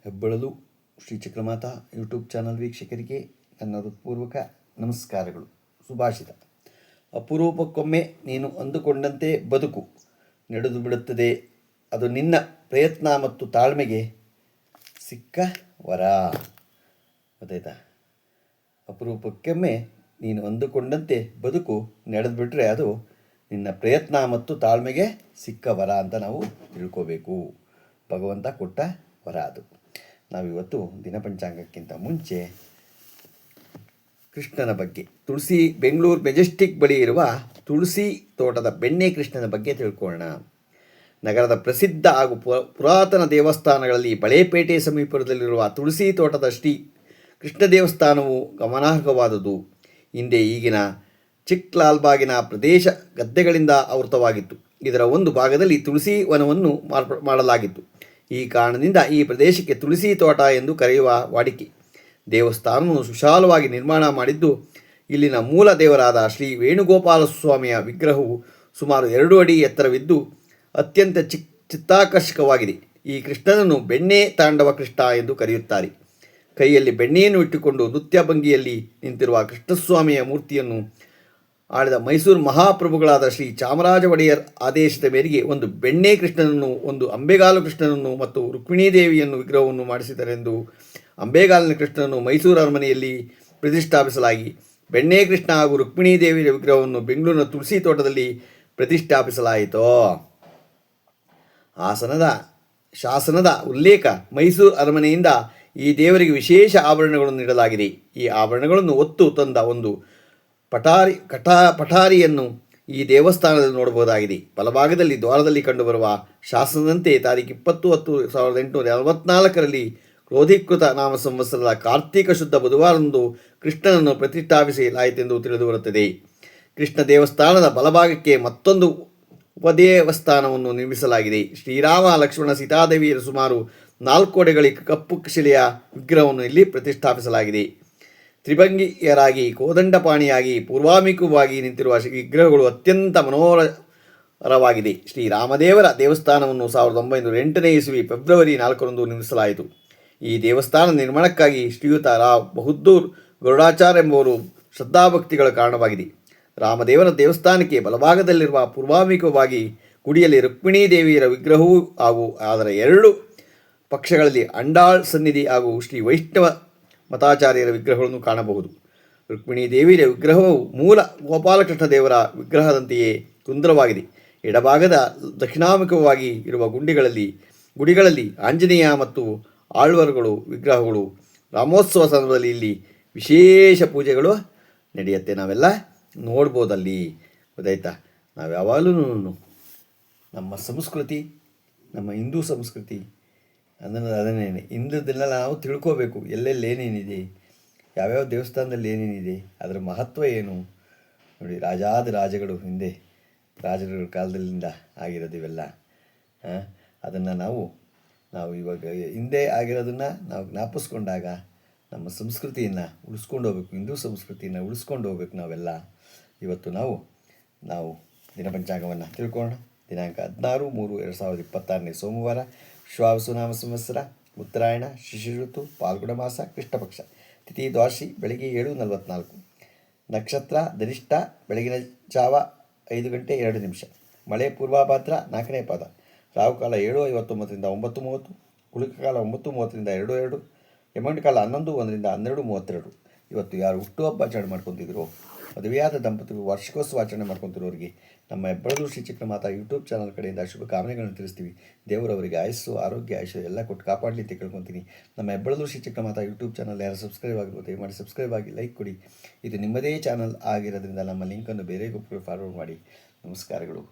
ಹೆಬ್ಬಳಲು Shri Chakramata YouTube channel ವೀಕ್ಷಕರಿಗೆ ನನ್ನ ಹೃತ್ಪೂರ್ವಕ ನಮಸ್ಕಾರಗಳು. ಸುಭಾಷಿತ: ಅಪರೂಪಕ್ಕೊಮ್ಮೆ ನೀನು ಅಂದುಕೊಂಡಂತೆ ಬದುಕು ನಡೆದು ಬಿಡುತ್ತದೆ, ಅದು ನಿನ್ನ ಪ್ರಯತ್ನ ಮತ್ತು ತಾಳ್ಮೆಗೆ ಸಿಕ್ಕ ವರ. ಗೊತ್ತಾಯ್ತಾ? ಅಪರೂಪಕ್ಕೊಮ್ಮೆ ನೀನು ಅಂದುಕೊಂಡಂತೆ ಬದುಕು ನಡೆದು ಬಿಟ್ಟರೆ ಅದು ನಿನ್ನ ಪ್ರಯತ್ನ ಮತ್ತು ತಾಳ್ಮೆಗೆ ಸಿಕ್ಕ ವರ ಅಂತ ನಾವು ತಿಳ್ಕೋಬೇಕು. ಭಗವಂತ ಕೊಟ್ಟ ವರ ಅದು. ನಾವಿವತ್ತು ದಿನಪಂಚಾಂಗಕ್ಕಿಂತ ಮುಂಚೆ ಕೃಷ್ಣನ ಬಗ್ಗೆ, ಬೆಂಗಳೂರು ಮೆಜೆಸ್ಟಿಕ್ ಬಳಿ ಇರುವ ತುಳಸಿ ತೋಟದ ಬೆಣ್ಣೆ ಕೃಷ್ಣನ ಬಗ್ಗೆ ತಿಳ್ಕೊಳ್ಳೋಣ. ನಗರದ ಪ್ರಸಿದ್ಧ ಹಾಗೂ ಪುರಾತನ ದೇವಸ್ಥಾನಗಳಲ್ಲಿ ಬಳೆಪೇಟೆ ಸಮೀಪದಲ್ಲಿರುವ ತುಳಸಿ ತೋಟದ ಶ್ರೀ ಕೃಷ್ಣ ದೇವಸ್ಥಾನವು ಗಮನಾರ್ಹವಾದುದು. ಹಿಂದೆ ಈಗಿನ ಚಿಕ್ಕಲಾಲ್ಬಾಗಿನ ಪ್ರದೇಶ ಗದ್ದೆಗಳಿಂದ ಆವೃತವಾಗಿತ್ತು. ಇದರ ಒಂದು ಭಾಗದಲ್ಲಿ ತುಳಸಿ ವನವನ್ನು ಮಾಡಲಾಗಿತ್ತು. ಈ ಕಾರಣದಿಂದ ಈ ಪ್ರದೇಶಕ್ಕೆ ತುಳಸಿ ತೋಟ ಎಂದು ಕರೆಯುವ ವಾಡಿಕೆ. ದೇವಸ್ಥಾನವನ್ನು ಸುಶಾಲವಾಗಿ ನಿರ್ಮಾಣ ಮಾಡಿದ್ದು ಇಲ್ಲಿನ ಮೂಲ ದೇವರಾದ ಶ್ರೀ ವೇಣುಗೋಪಾಲ ಸ್ವಾಮಿಯ ವಿಗ್ರಹವು ಸುಮಾರು 2 ಅಡಿ ಎತ್ತರವಿದ್ದು ಅತ್ಯಂತ ಚಿತ್ತಾಕರ್ಷಕವಾಗಿದೆ. ಈ ಕೃಷ್ಣನನ್ನು ಬೆಣ್ಣೆ ತಾಂಡವ ಕೃಷ್ಣ ಎಂದು ಕರೆಯುತ್ತಾರೆ. ಕೈಯಲ್ಲಿ ಬೆಣ್ಣೆಯನ್ನು ಇಟ್ಟುಕೊಂಡು ನೃತ್ಯ ಭಂಗಿಯಲ್ಲಿ ನಿಂತಿರುವ ಕೃಷ್ಣಸ್ವಾಮಿಯ ಮೂರ್ತಿಯನ್ನು ಆಳಿದ ಮೈಸೂರು ಮಹಾಪ್ರಭುಗಳಾದ ಶ್ರೀ ಚಾಮರಾಜ ಒಡೆಯರ್ ಆದೇಶದ ಮೇರೆಗೆ ಒಂದು ಬೆಣ್ಣೆ ಕೃಷ್ಣನನ್ನು, ಒಂದು ಅಂಬೆಗಾಲು ಕೃಷ್ಣನನ್ನು ಮತ್ತು ರುಕ್ಮಿಣೀದೇವಿಯನ್ನು ವಿಗ್ರಹವನ್ನು ಮಾಡಿಸಿದರೆಂದು ಅಂಬೆಗಾಲಿನ ಕೃಷ್ಣನನ್ನು ಮೈಸೂರು ಅರಮನೆಯಲ್ಲಿ ಪ್ರತಿಷ್ಠಾಪಿಸಲಾಗಿ ಬೆಣ್ಣೆ ಕೃಷ್ಣ ಹಾಗೂ ರುಕ್ಮಿಣೀದೇವಿಯ ವಿಗ್ರಹವನ್ನು ಬೆಂಗಳೂರಿನ ತುಳಸಿ ತೋಟದಲ್ಲಿ ಪ್ರತಿಷ್ಠಾಪಿಸಲಾಯಿತು. ಶಾಸನದ ಉಲ್ಲೇಖ: ಮೈಸೂರು ಅರಮನೆಯಿಂದ ಈ ದೇವರಿಗೆ ವಿಶೇಷ ಆಭರಣಗಳನ್ನು ನೀಡಲಾಗಿದೆ. ಈ ಆಭರಣಗಳನ್ನು ಹೊತ್ತು ತಂದ ಒಂದು ಪಠಾರಿಯನ್ನು ಈ ದೇವಸ್ಥಾನದಲ್ಲಿ ನೋಡಬಹುದಾಗಿದೆ. ಬಲಭಾಗದಲ್ಲಿ ದ್ವಾರದಲ್ಲಿ ಕಂಡುಬರುವ ಶಾಸನದಂತೆ ತಾರೀಖು 20/10/1844 ಕ್ರೋಧೀಕೃತ ನಾಮ ಸಂವತ್ಸರದ ಕಾರ್ತಿಕ ಶುದ್ಧ ಬುಧವಾರದಂದು ಕೃಷ್ಣನನ್ನು ಪ್ರತಿಷ್ಠಾಪಿಸಲಾಯಿತೆಂದು ತಿಳಿದುಬರುತ್ತದೆ. ಕೃಷ್ಣ ದೇವಸ್ಥಾನದ ಬಲಭಾಗಕ್ಕೆ ಮತ್ತೊಂದು ಉಪದೇವಸ್ಥಾನವನ್ನು ನಿರ್ಮಿಸಲಾಗಿದೆ. ಶ್ರೀರಾಮ, ಲಕ್ಷ್ಮಣ, ಸೀತಾದೇವಿಯರ ಸುಮಾರು 4 ಅಡಿಗಳ ಕಪ್ಪು ಶಿಲೆಯ ವಿಗ್ರಹವನ್ನು ಇಲ್ಲಿ ಪ್ರತಿಷ್ಠಾಪಿಸಲಾಗಿದೆ. ತ್ರಿಭಂಗಿಯರಾಗಿ, ಕೋದಂಡಪಾಣಿಯಾಗಿ, ಪೂರ್ವಾಭಿಮುಖವಾಗಿ ನಿಂತಿರುವ ವಿಗ್ರಹಗಳು ಅತ್ಯಂತ ಮನೋಹರವಾಗಿದೆ. ಶ್ರೀರಾಮದೇವರ ದೇವಸ್ಥಾನವನ್ನು 1908ನೇ ಇಸವಿ ಫೆಬ್ರವರಿ 4ರಂದು ನಿರ್ಮಿಸಲಾಯಿತು. ಈ ದೇವಸ್ಥಾನ ನಿರ್ಮಾಣಕ್ಕಾಗಿ ಶ್ರೀಯುತ ರಾವ್ ಬಹದ್ದೂರ್ ಗರುಡಾಚಾರ್ಯ ಎಂಬುವರು ಶ್ರದ್ಧಾಭಕ್ತಿಗಳ ಕಾರಣವಾಗಿದೆ. ರಾಮದೇವರ ದೇವಸ್ಥಾನಕ್ಕೆ ಬಲಭಾಗದಲ್ಲಿರುವ ಪೂರ್ವಾಭಿಮುಖವಾಗಿ ಗುಡಿಯಲ್ಲಿ ರುಕ್ಮಿಣೀ ದೇವಿಯರ ವಿಗ್ರಹವೂ ಹಾಗೂ ಅದರ 2 ಪಕ್ಷಗಳಲ್ಲಿ ಅಂಡಾಳ್ ಸನ್ನಿಧಿ ಹಾಗೂ ಶ್ರೀ ವೈಷ್ಣವ ಮತಾಚಾರ್ಯರ ವಿಗ್ರಹಗಳನ್ನು ಕಾಣಬಹುದು. ರುಕ್ಮಿಣೀ ದೇವಿಯ ವಿಗ್ರಹವು ಮೂಲ ಗೋಪಾಲಕೃಷ್ಣ ದೇವರ ವಿಗ್ರಹದಂತೆಯೇ ಸುಂದರವಾಗಿದೆ. ಎಡಭಾಗದ ದಕ್ಷಿಣಾಭಿಮುಖವಾಗಿ ಇರುವ ಗುಡಿಗಳಲ್ಲಿ ಆಂಜನೇಯ ಮತ್ತು ಆಳ್ವಾರುಗಳು ವಿಗ್ರಹಗಳು. ರಾಮೋತ್ಸವ ಸಂದರ್ಭದಲ್ಲಿ ಇಲ್ಲಿ ವಿಶೇಷ ಪೂಜೆಗಳು ನಡೆಯುತ್ತೆ. ನಾವೆಲ್ಲ ನೋಡ್ಬೋದಲ್ಲಿ. ಗೊತ್ತಾಯ್ತಾ? ನಾವು ಯಾವಾಗಲೂ ನಮ್ಮ ಸಂಸ್ಕೃತಿ, ನಮ್ಮ ಹಿಂದೂ ಸಂಸ್ಕೃತಿ ಅದನ್ನೇ ಹಿಂದೂದೆಲ್ಲ ನಾವು ತಿಳ್ಕೋಬೇಕು. ಎಲ್ಲೆಲ್ಲಿ ಏನೇನಿದೆ, ಯಾವ್ಯಾವ ದೇವಸ್ಥಾನದಲ್ಲಿ ಏನೇನಿದೆ, ಅದರ ಮಹತ್ವ ಏನು ನೋಡಿ. ರಾಜಗಳು ಹಿಂದೆ ರಾಜರ ಕಾಲದಲ್ಲಿಂದ ಆಗಿರೋದು ಇವೆಲ್ಲ. ಅದನ್ನು ನಾವು ಇವಾಗ ಹಿಂದೆ ಆಗಿರೋದನ್ನು ನಾವು ಜ್ಞಾಪಿಸ್ಕೊಂಡಾಗ ನಮ್ಮ ಸಂಸ್ಕೃತಿಯನ್ನು ಉಳಿಸ್ಕೊಂಡು ಹೋಗ್ಬೇಕು. ಹಿಂದೂ ಸಂಸ್ಕೃತಿಯನ್ನು ಉಳಿಸ್ಕೊಂಡು ಹೋಗ್ಬೇಕು ನಾವೆಲ್ಲ. ಇವತ್ತು ನಾವು ದಿನಪಂಚಾಂಗವನ್ನು ತಿಳ್ಕೊಳ್ಳೋಣ. ದಿನಾಂಕ 16/3/2026 ಸೋಮವಾರ, ಶ್ವಾವಸುನಾಮ ಸಂವತ್ಸರ, ಉತ್ತರಾಯಣ, ಶಿಶಿರ ಋತು, ಪಾಲ್ಗುಣ ಮಾಸ, ಕೃಷ್ಣಪಕ್ಷ, ತಿಥಿ ದ್ವಾದಶಿ, ಬೆಳಗ್ಗೆ 7:44, ನಕ್ಷತ್ರ ಧನಿಷ್ಠ, ಬೆಳಗಿನ ಜಾವ 5:02, ಮಳೆ ಪೂರ್ವಾಭಾದ್ರ 4ನೇ ಪಾದ, ರಾಹುಕಾಲ 7:59 9:30, ಕುಳಿಕಕಾಲ 9:30 2:02, ಯಮಗಂಡ ಕಾಲ 11:01 12:32. ಇವತ್ತು ಯಾರು ಹುಟ್ಟುಹಬ್ಬ ಆಚರಣೆ ಮಾಡ್ಕೊತಿದ್ರು, ಮದುವೆಯಾದ ದಂಪತಿಗಳು ವಾರ್ಷಿಕೋತ್ಸವ ಆಚರಣೆ ಮಾಡ್ಕೊತಿರೋರಿಗೆ ನಮ್ಮ ಹೆಬ್ಬಳಲು ಶ್ರೀ ಚಕ್ರಮಾತಾ ಯೂಟ್ಯೂಬ್ ಚಾನಲ್ ಕಡೆಯಿಂದ ಶುಭ ಕಾಮನೆಗಳನ್ನು ತಿಳಿಸ್ತೀವಿ. ದೇವರವರಿಗೆ ಆಯಸ್ಸು, ಆರೋಗ್ಯ, ಐಶ್ವರ್ಯ ಎಲ್ಲ ಕೊಟ್ಟು ಕಾಪಾಡಲಿ ಅಂತ ಕೇಳ್ಕೊತೀನಿ. ನಮ್ಮ ಹೆಬ್ಬಳಲು ಶ್ರೀ ಚಕ್ರಮಾತಾ ಯೂಟ್ಯೂಬ್ ಚಾನಲ್ ಯಾರು ಸಬ್ಸ್ಕ್ರೈಬ್ ಆಗಿರ್ಬೋದು, ದಯಮಾಡಿ ಸಬ್ಸ್ಕ್ರೈಬ್ ಆಗಿ ಲೈಕ್ ಕೊಡಿ. ಇದು ನಿಮ್ಮದೇ ಚಾನಲ್ ಆಗಿರೋದ್ರಿಂದ ನಮ್ಮ ಲಿಂಕನ್ನು ಬೇರೆ ಗ್ರೂಪ್ಗಳು ಫಾರ್ವರ್ಡ್ ಮಾಡಿ. ನಮಸ್ಕಾರಗಳು.